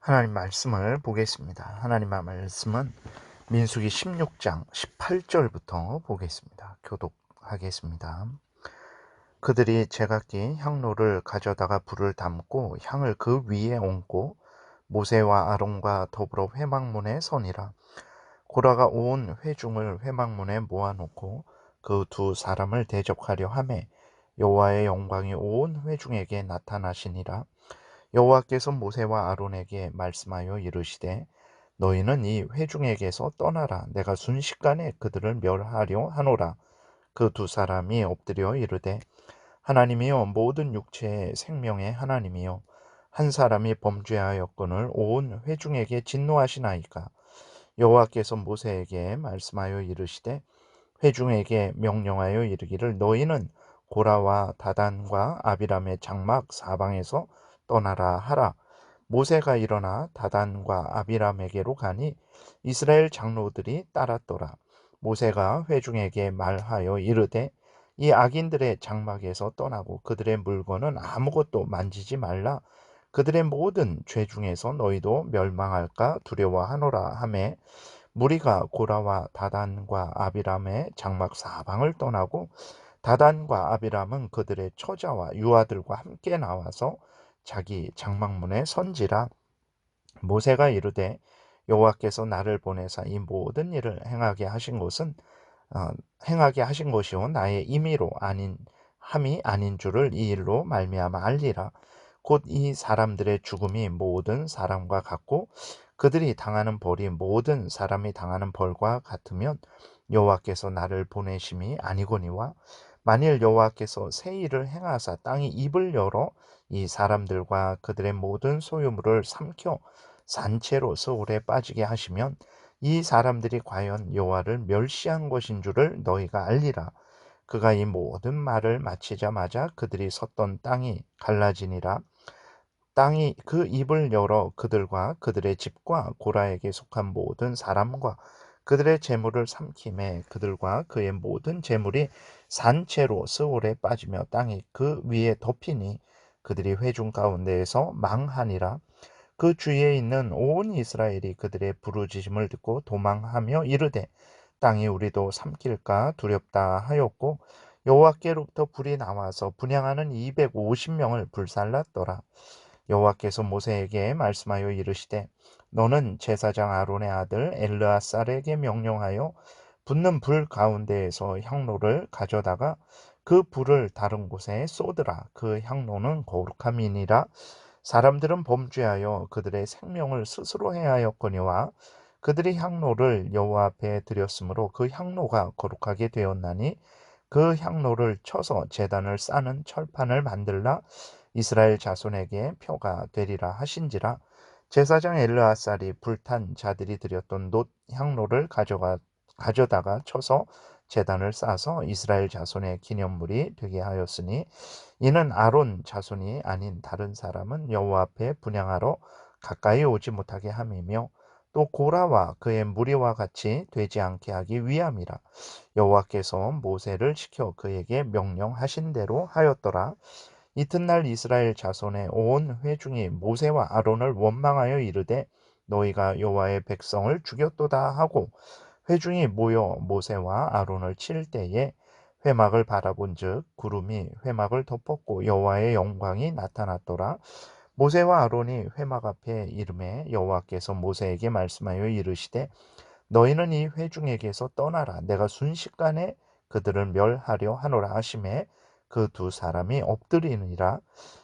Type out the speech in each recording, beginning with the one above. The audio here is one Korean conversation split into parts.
하나님 말씀을 보겠습니다. 하나님의 말씀은 민수기 16장 18절부터 보겠습니다. 교독하겠습니다. 그들이 제각기 향로를 가져다가 불을 담고 향을 그 위에 얹고 모세와 아론과 더불어 회막문에 서니라. 고라가 온 회중을 회막문에 모아놓고 그 두 사람을 대적하려 하매 여호와의 영광이 온 회중에게 나타나시니라. 여호와께서 모세와 아론에게 말씀하여 이르시되 너희는 이 회중에게서 떠나라. 내가 순식간에 그들을 멸하려 하노라. 그 두 사람이 엎드려 이르되 하나님이여, 모든 육체의 생명의 하나님이여, 한 사람이 범죄하였거늘 온 회중에게 진노하시나이까. 여호와께서 모세에게 말씀하여 이르시되 회중에게 명령하여 이르기를 너희는 고라와 다단과 아비람의 장막 사방에서 떠나라 하라. 모세가 일어나 다단과 아비람에게로 가니 이스라엘 장로들이 따랐더라. 모세가 회중에게 말하여 이르되 이 악인들의 장막에서 떠나고 그들의 물건은 아무것도 만지지 말라. 그들의 모든 죄 중에서 너희도 멸망할까 두려워하노라 하매 무리가 고라와 다단과 아비람의 장막 사방을 떠나고 다단과 아비람은 그들의 처자와 유아들과 함께 나와서 자기 장막문에 선지라. 모세가 이르되 여호와께서 나를 보내사 이 모든 일을 행하게 하신 것이요 나의 임의로 아닌 함이 아닌 줄을 이 일로 말미암아 알리라. 곧 이 사람들의 죽음이 모든 사람과 같고 그들이 당하는 벌이 모든 사람이 당하는 벌과 같으면 여호와께서 나를 보내심이 아니거니와 만일 여호와께서 새 일을 행하사 땅이 입을 열어 이 사람들과 그들의 모든 소유물을 삼켜 산채로 서울에 빠지게 하시면 이 사람들이 과연 여호와를 멸시한 것인 줄을 너희가 알리라. 그가 이 모든 말을 마치자마자 그들이 섰던 땅이 갈라지니라. 땅이 그 입을 열어 그들과 그들의 집과 고라에게 속한 모든 사람과 그들의 재물을 삼키매 그들과 그의 모든 재물이 산채로 스올에 빠지며 땅이 그 위에 덮이니 그들이 회중 가운데에서 망하니라. 그 주위에 있는 온 이스라엘이 그들의 부르짖음을 듣고 도망하며 이르되 땅이 우리도 삼킬까 두렵다 하였고 여호와께로부터 불이 나와서 분향하는 250명을 불살랐더라. 여호와께서 모세에게 말씀하여 이르시되 너는 제사장 아론의 아들 엘르아살에게 명령하여 붙는 불 가운데에서 향로를 가져다가 그 불을 다른 곳에 쏟으라. 그 향로는 거룩함이니라. 사람들은 범죄하여 그들의 생명을 스스로 해하였거니와 그들이 향로를 여호와 앞에 드렸으므로 그 향로가 거룩하게 되었나니 그 향로를 쳐서 제단을 싸는 철판을 만들라. 이스라엘 자손에게 표가 되리라 하신지라. 제사장 엘르아살이 불탄 자들이 드렸던 놋 향로를 가져다가 쳐서 제단을 싸서 이스라엘 자손의 기념물이 되게 하였으니 이는 아론 자손이 아닌 다른 사람은 여호와 앞에 분향하러 가까이 오지 못하게 함이며 또 고라와 그의 무리와 같이 되지 않게 하기 위함이라. 여호와께서 모세를 시켜 그에게 명령하신 대로 하였더라. 이튿날 이스라엘 자손의 온 회중이 모세와 아론을 원망하여 이르되 너희가 여호와의 백성을 죽였도다 하고 회중이 모여 모세와 아론을 칠 때에 회막을 바라본즉 구름이 회막을 덮었고 여호와의 영광이 나타났더라. 모세와 아론이 회막 앞에 이르매 여호와께서 모세에게 말씀하여 이르시되 너희는 이 회중에게서 떠나라. 내가 순식간에 그들을 멸하려 하노라 하시매 그 두 사람이 엎드리니라.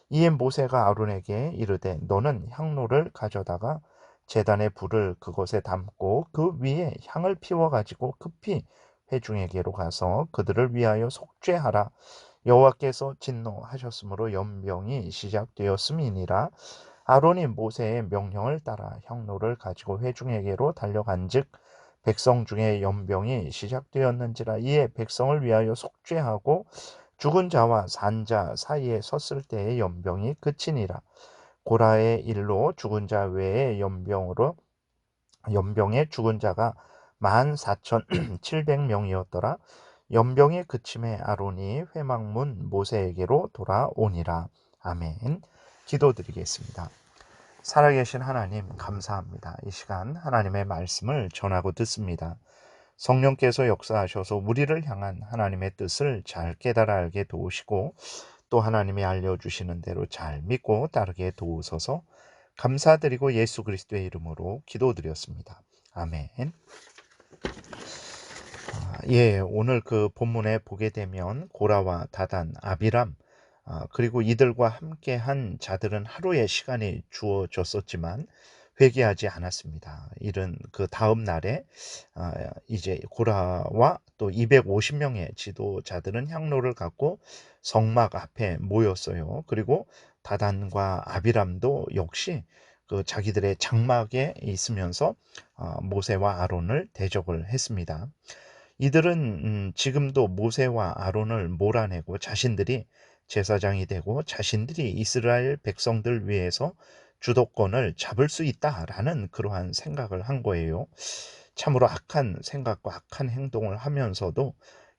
이에 모세가 아론에게 이르되 너는 향로를 가져다가 제단의 불을 그것에 담고 그 위에 향을 피워 가지고 급히 회중에게로 가서 그들을 위하여 속죄하라. 여호와께서 진노하셨으므로 연병이 시작되었음이니라. 아론이 모세의 명령을 따라 향로를 가지고 회중에게로 달려간즉 백성 중에 연병이 시작되었는지라. 이에 백성을 위하여 속죄하고 죽은 자와 산 자 사이에 섰을 때의 연병이 그치니라. 고라의 일로 죽은 자 외에 연병에 죽은 자가 14,700명이었더라. 연병이 그침에 아론이 회막문 모세에게로 돌아오니라. 아멘. 기도드리겠습니다. 살아계신 하나님 감사합니다. 이 시간 하나님의 말씀을 전하고 듣습니다. 성령께서 역사하셔서 우리를 향한 하나님의 뜻을 잘 깨달아 알게 도우시고 또 하나님이 알려주시는 대로 잘 믿고 따르게 도우소서. 감사드리고 예수 그리스도의 이름으로 기도드렸습니다. 아멘. 예, 오늘 그 본문에 보게 되면 고라와 다단, 아비람, 그리고 이들과 함께한 자들은 하루의 시간이 주어졌었지만 회개하지 않았습니다. 이른 그 다음 날에 이제 고라와 또 250명의 지도자들은 향로를 갖고 성막 앞에 모였어요. 그리고 다단과 아비람도 역시 그 자기들의 장막에 있으면서 모세와 아론을 대적을 했습니다. 이들은 지금도 모세와 아론을 몰아내고 자신들이 제사장이 되고 자신들이 이스라엘 백성들 위해서 주도권을 잡을 수 있다라는 그러한 생각을 한 거예요. 참으로 악한 생각과 악한 행동을 하면서도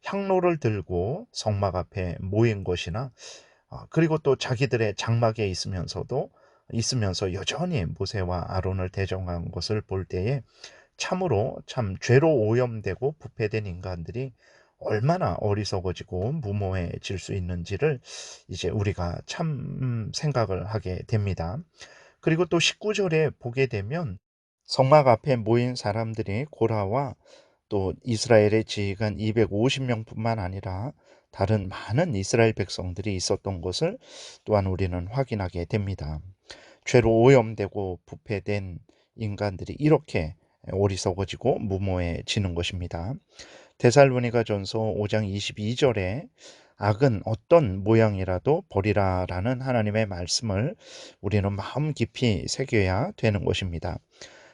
향로를 들고 성막 앞에 모인 것이나 그리고 또 자기들의 장막에 있으면서 여전히 모세와 아론을 대적한 것을 볼 때에 참으로 참 죄로 오염되고 부패된 인간들이 얼마나 어리석어지고 무모해질 수 있는지를 이제 우리가 참 생각을 하게 됩니다. 그리고 또 19절에 보게 되면 성막 앞에 모인 사람들이 고라와 또 이스라엘의 지휘관 250명뿐만 아니라 다른 많은 이스라엘 백성들이 있었던 것을 또한 우리는 확인하게 됩니다. 죄로 오염되고 부패된 인간들이 이렇게 어리석어지고 무모해지는 것입니다. 데살로니가전서 5장 22절에 악은 어떤 모양이라도 버리라라는 하나님의 말씀을 우리는 마음 깊이 새겨야 되는 것입니다.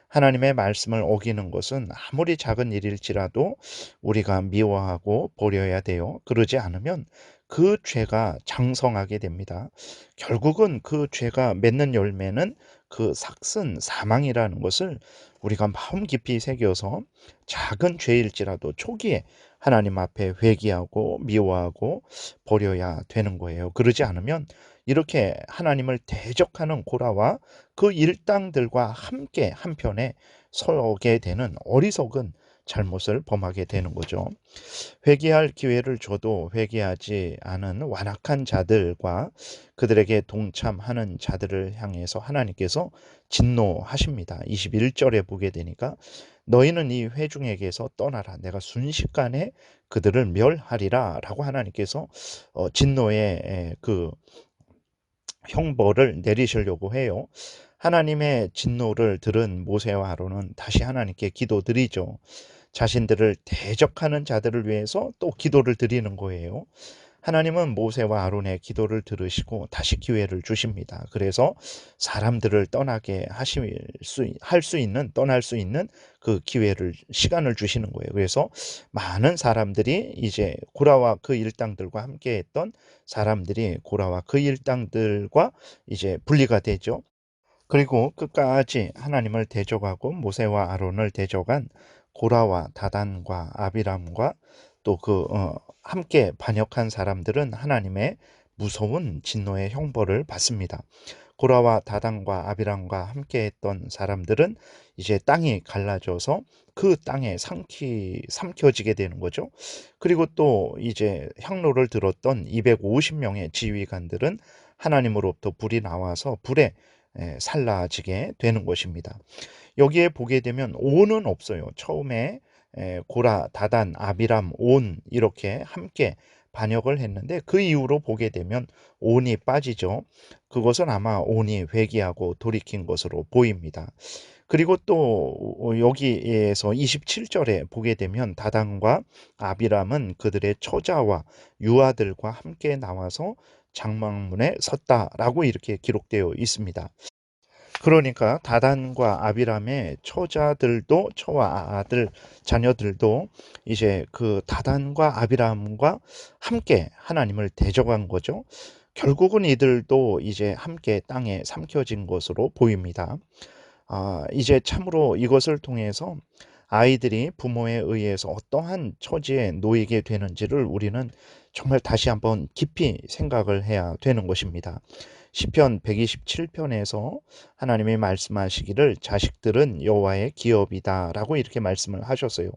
하나님의 말씀을 어기는 것은 아무리 작은 일일지라도 우리가 미워하고 버려야 돼요. 그러지 않으면 그 죄가 장성하게 됩니다. 결국은 그 죄가 맺는 열매는 그 삭슨 사망이라는 것을 우리가 마음 깊이 새겨서 작은 죄일지라도 초기에 하나님 앞에 회개하고 미워하고 버려야 되는 거예요. 그러지 않으면 이렇게 하나님을 대적하는 고라와 그 일당들과 함께 한편에 서게 되는 어리석은 잘못을 범하게 되는 거죠. 회개할 기회를 줘도 회개하지 않은 완악한 자들과 그들에게 동참하는 자들을 향해서 하나님께서 진노하십니다. 21절에 보게 되니까 너희는 이 회중에게서 떠나라. 내가 순식간에 그들을 멸하리라 라고 하나님께서 진노의 그 형벌을 내리시려고 해요. 하나님의 진노를 들은 모세와 아론은 다시 하나님께 기도드리죠. 자신들을 대적하는 자들을 위해서 또 기도를 드리는 거예요. 하나님은 모세와 아론의 기도를 들으시고 다시 기회를 주십니다. 그래서 사람들을 떠나게 할 수 있는, 떠날 수 있는 그 시간을 주시는 거예요. 그래서 많은 사람들이 이제 고라와 그 일당들과 함께 했던 사람들이 고라와 그 일당들과 이제 분리가 되죠. 그리고 끝까지 하나님을 대적하고 모세와 아론을 대적한 고라와 다단과 아비람과 또 함께 반역한 사람들은 하나님의 무서운 진노의 형벌을 받습니다. 고라와 다단과 아비람과 함께 했던 사람들은 이제 땅이 갈라져서 그 땅에 삼켜지게 되는 거죠. 그리고 또 이제 향로를 들었던 250명의 지휘관들은 하나님으로부터 불이 나와서 불에 살라지게 되는 것입니다. 여기에 보게 되면 온은 없어요. 처음에 고라, 다단, 아비람, 온 이렇게 함께 반역을 했는데 그 이후로 보게 되면 온이 빠지죠. 그것은 아마 온이 회개하고 돌이킨 것으로 보입니다. 그리고 또 여기에서 27절에 보게 되면 다단과 아비람은 그들의 처자와 유아들과 함께 나와서 장막문에 섰다라고 이렇게 기록되어 있습니다. 그러니까 다단과 아비람의 처와 아들 자녀들도 이제 그 다단과 아비람과 함께 하나님을 대적한 거죠. 결국은 이들도 이제 함께 땅에 삼켜진 것으로 보입니다. 이제 참으로 이것을 통해서 아이들이 부모에 의해서 어떠한 처지에 놓이게 되는지를 우리는 정말 다시 한번 깊이 생각을 해야 되는 것입니다. 시편 127편에서 하나님이 말씀하시기를 자식들은 여호와의 기업이다라고 이렇게 말씀을 하셨어요.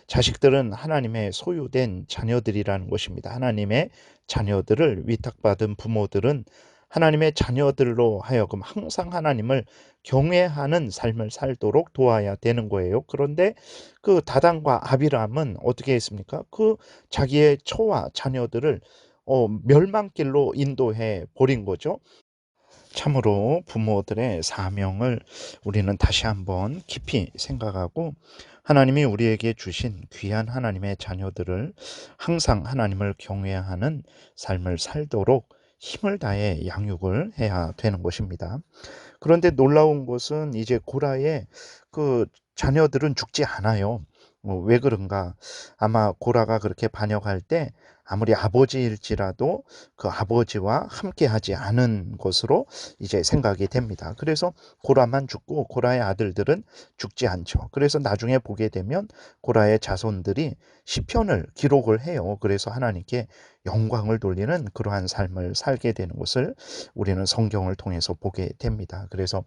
자식들은 하나님의 소유된 자녀들이라는 것입니다. 하나님의 자녀들을 위탁받은 부모들은 하나님의 자녀들로 하여금 항상 하나님을 경외하는 삶을 살도록 도와야 되는 거예요. 그런데 그 다단과 아비람은 어떻게 했습니까? 그 자기의 처와 자녀들을 멸망길로 인도해 버린 거죠. 참으로 부모들의 사명을 우리는 다시 한번 깊이 생각하고 하나님이 우리에게 주신 귀한 하나님의 자녀들을 항상 하나님을 경외하는 삶을 살도록 힘을 다해 양육을 해야 되는 것입니다. 그런데 놀라운 것은 이제 고라의 그 자녀들은 죽지 않아요. 왜 그런가? 아마 고라가 그렇게 반역할 때 아무리 아버지일지라도 그 아버지와 함께하지 않은 것으로 이제 생각이 됩니다. 그래서 고라만 죽고 고라의 아들들은 죽지 않죠. 그래서 나중에 보게 되면 고라의 자손들이 시편을 기록을 해요. 그래서 하나님께 영광을 돌리는 그러한 삶을 살게 되는 것을 우리는 성경을 통해서 보게 됩니다. 그래서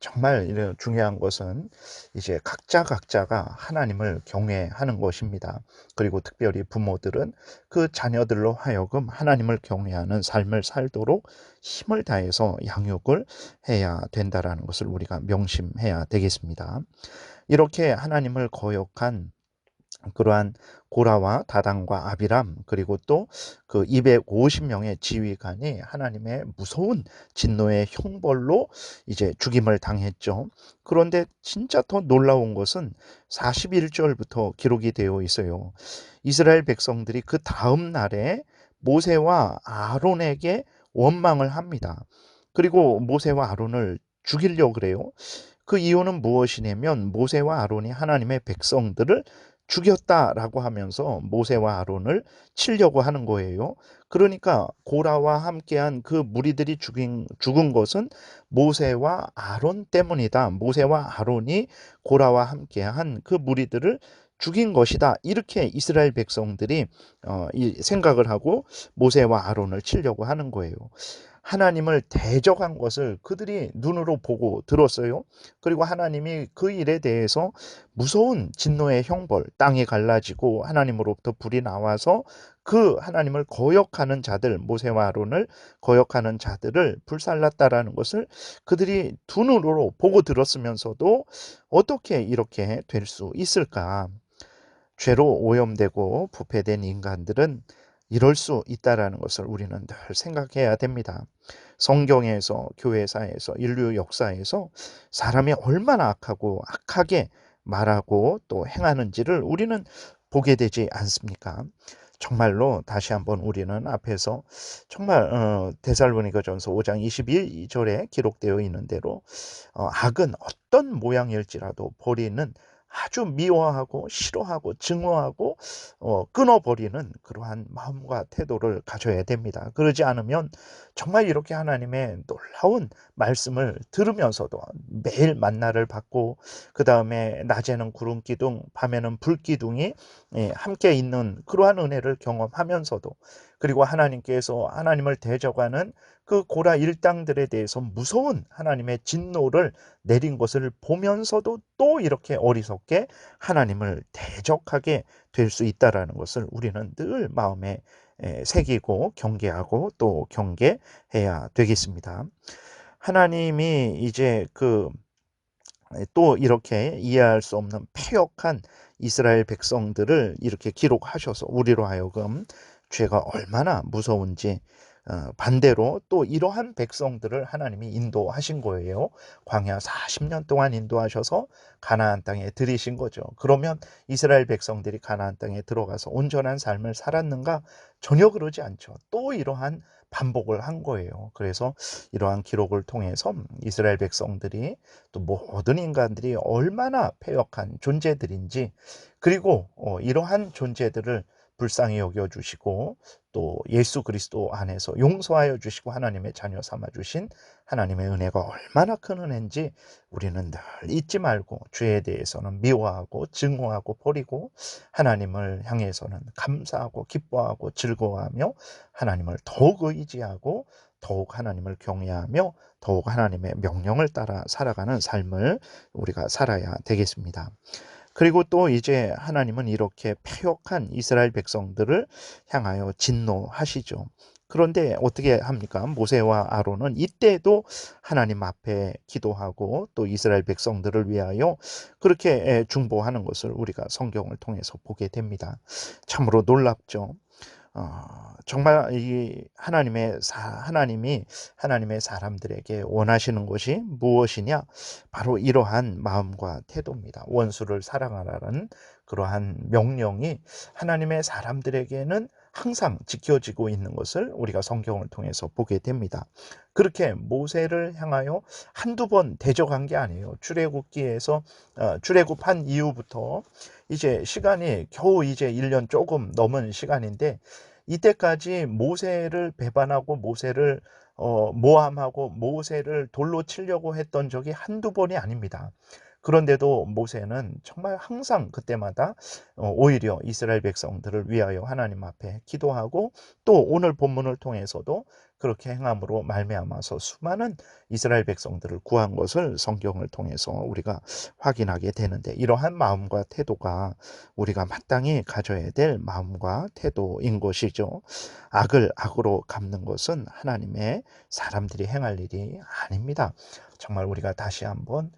정말 이런 중요한 것은 이제 각자가 하나님을 경외하는 것입니다. 그리고 특별히 부모들은 그 자녀들로 하여금 하나님을 경외하는 삶을 살도록 힘을 다해서 양육을 해야 된다라는 것을 우리가 명심해야 되겠습니다. 이렇게 하나님을 거역한 그러한 고라와 다단과 아비람 그리고 또 그 250명의 지휘관이 하나님의 무서운 진노의 형벌로 이제 죽임을 당했죠. 그런데 진짜 더 놀라운 것은 41절부터 기록이 되어 있어요. 이스라엘 백성들이 그 다음 날에 모세와 아론에게 원망을 합니다. 그리고 모세와 아론을 죽이려고 그래요. 그 이유는 무엇이냐면 모세와 아론이 하나님의 백성들을 죽였다라고 하면서 모세와 아론을 치려고 하는 거예요. 그러니까 고라와 함께한 그 무리들이 죽은 것은 모세와 아론 때문이다. 모세와 아론이 고라와 함께한 그 무리들을 죽인 것이다. 이렇게 이스라엘 백성들이 생각을 하고 모세와 아론을 치려고 하는 거예요. 하나님을 대적한 것을 그들이 눈으로 보고 들었어요. 그리고 하나님이 그 일에 대해서 무서운 진노의 형벌, 땅이 갈라지고 하나님으로부터 불이 나와서 그 하나님을 거역하는 자들, 모세와 아론을 거역하는 자들을 불살랐다라는 것을 그들이 두 눈으로 보고 들었으면서도 어떻게 이렇게 될 수 있을까? 죄로 오염되고 부패된 인간들은 이럴 수 있다라는 것을 우리는 늘 생각해야 됩니다. 성경에서, 교회사에서, 인류 역사에서 사람이 얼마나 악하고 악하게 말하고 또 행하는지를 우리는 보게 되지 않습니까? 정말로 다시 한번 우리는 앞에서 정말 데살로니가전서 5장 21절에 기록되어 있는 대로 악은 어떤 모양일지라도 버리는 아주 미워하고 싫어하고 증오하고 끊어버리는 그러한 마음과 태도를 가져야 됩니다. 그러지 않으면 정말 이렇게 하나님의 놀라운 말씀을 들으면서도 매일 만나를 받고 그 다음에 낮에는 구름 기둥, 밤에는 불 기둥이 함께 있는 그러한 은혜를 경험하면서도 그리고 하나님께서 하나님을 대적하는 그 고라 일당들에 대해서 무서운 하나님의 진노를 내린 것을 보면서도 또 이렇게 어리석게 하나님을 대적하게 될 수 있다라는 것을 우리는 늘 마음에 새기고 경계하고 또 경계해야 되겠습니다. 하나님이 이제 또 이렇게 이해할 수 없는 패역한 이스라엘 백성들을 이렇게 기록하셔서 우리로 하여금 죄가 얼마나 무서운지 반대로 또 이러한 백성들을 하나님이 인도하신 거예요. 광야 40년 동안 인도하셔서 가나안 땅에 들이신 거죠. 그러면 이스라엘 백성들이 가나안 땅에 들어가서 온전한 삶을 살았는가? 전혀 그러지 않죠. 또 이러한 반복을 한 거예요. 그래서 이러한 기록을 통해서 이스라엘 백성들이 또 모든 인간들이 얼마나 패역한 존재들인지 그리고 이러한 존재들을 불쌍히 여겨주시고 또 예수 그리스도 안에서 용서하여 주시고 하나님의 자녀 삼아 주신 하나님의 은혜가 얼마나 큰 은혜인지 우리는 늘 잊지 말고 죄에 대해서는 미워하고 증오하고 버리고 하나님을 향해서는 감사하고 기뻐하고 즐거워하며 하나님을 더욱 의지하고 더욱 하나님을 경외하며 더욱 하나님의 명령을 따라 살아가는 삶을 우리가 살아야 되겠습니다. 그리고 또 이제 하나님은 이렇게 패역한 이스라엘 백성들을 향하여 진노하시죠. 그런데 어떻게 합니까? 모세와 아론은 이때도 하나님 앞에 기도하고 또 이스라엘 백성들을 위하여 그렇게 중보하는 것을 우리가 성경을 통해서 보게 됩니다. 참으로 놀랍죠. 정말 이 하나님이 하나님의 사람들에게 원하시는 것이 무엇이냐? 바로 이러한 마음과 태도입니다. 원수를 사랑하라는 그러한 명령이 하나님의 사람들에게는 항상 지켜지고 있는 것을 우리가 성경을 통해서 보게 됩니다. 그렇게 모세를 향하여 한두 번 대적한 게 아니에요. 출애굽기에서 출애굽한 이후부터 이제 시간이 겨우 이제 1년 조금 넘은 시간인데, 이때까지 모세를 배반하고 모세를 모함하고 모세를 돌로 치려고 했던 적이 한두 번이 아닙니다. 그런데도 모세는 정말 항상 그때마다 오히려 이스라엘 백성들을 위하여 하나님 앞에 기도하고, 또 오늘 본문을 통해서도 그렇게 행함으로 말미암아서 수많은 이스라엘 백성들을 구한 것을 성경을 통해서 우리가 확인하게 되는데, 이러한 마음과 태도가 우리가 마땅히 가져야 될 마음과 태도인 것이죠. 악을 악으로 갚는 것은 하나님의 사람들이 행할 일이 아닙니다. 정말 우리가 다시 한번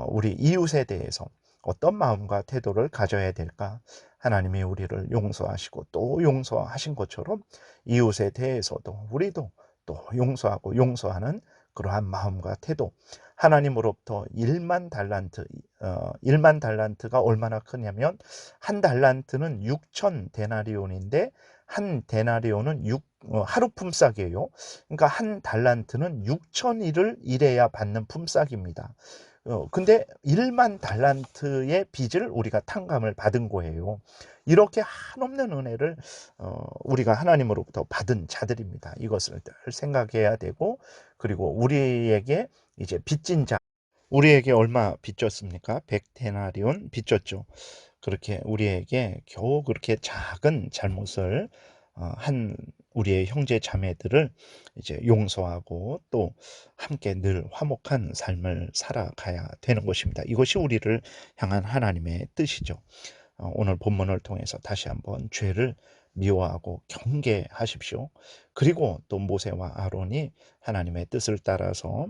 우리 이웃에 대해서 어떤 마음과 태도를 가져야 될까? 하나님이 우리를 용서하시고 또 용서하신 것처럼 이웃에 대해서도 우리도 또 용서하고 용서하는 그러한 마음과 태도, 하나님으로부터 1만 달란트가 얼마나 크냐면, 한 달란트는 6천 데나리온인데 한 데나리온은 하루 품삯이에요. 그러니까 한 달란트는 6천일을 일해야 받는 품삯입니다. 근데 1만 달란트의 빚을 우리가 탕감을 받은 거예요. 이렇게 한없는 은혜를 우리가 하나님으로부터 받은 자들입니다. 이것을 늘 생각해야 되고, 그리고 우리에게 이제 빚진 자, 우리에게 얼마 빚졌습니까? 100데나리온 빚졌죠. 그렇게 우리에게 겨우 그렇게 작은 잘못을 한 우리의 형제 자매들을 이제 용서하고 또 함께 늘 화목한 삶을 살아가야 되는 것입니다. 이것이 우리를 향한 하나님의 뜻이죠. 오늘 본문을 통해서 다시 한번 죄를 미워하고 경계하십시오. 그리고 또 모세와 아론이 하나님의 뜻을 따라서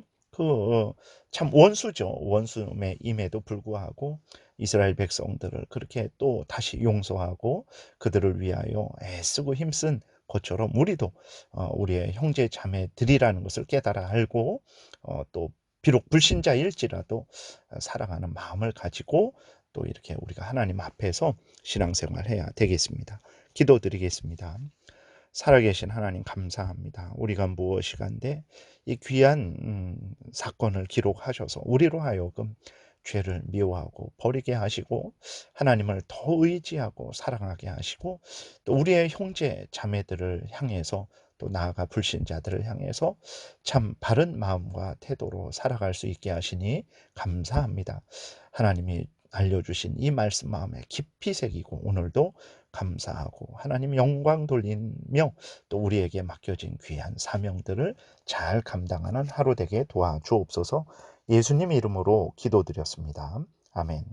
참 원수죠. 원수임에도 불구하고 이스라엘 백성들을 그렇게 또 다시 용서하고 그들을 위하여 애쓰고 힘쓴 것처럼 우리도 우리의 형제 자매들이라는 것을 깨달아 알고, 또 비록 불신자일지라도 사랑하는 마음을 가지고 또 이렇게 우리가 하나님 앞에서 신앙생활 해야 되겠습니다. 기도드리겠습니다. 살아계신 하나님 감사합니다. 우리가 무엇이간데 이 귀한 사건을 기록하셔서 우리로 하여금 죄를 미워하고 버리게 하시고 하나님을 더 의지하고 사랑하게 하시고, 또 우리의 형제 자매들을 향해서 또 나아가 불신자들을 향해서 참 바른 마음과 태도로 살아갈 수 있게 하시니 감사합니다. 하나님이 알려주신 이 말씀 마음에 깊이 새기고 오늘도 감사하고 하나님 영광 돌리며 또 우리에게 맡겨진 귀한 사명들을 잘 감당하는 하루 되게 도와주옵소서. 예수님 이름으로 기도드렸습니다. 아멘.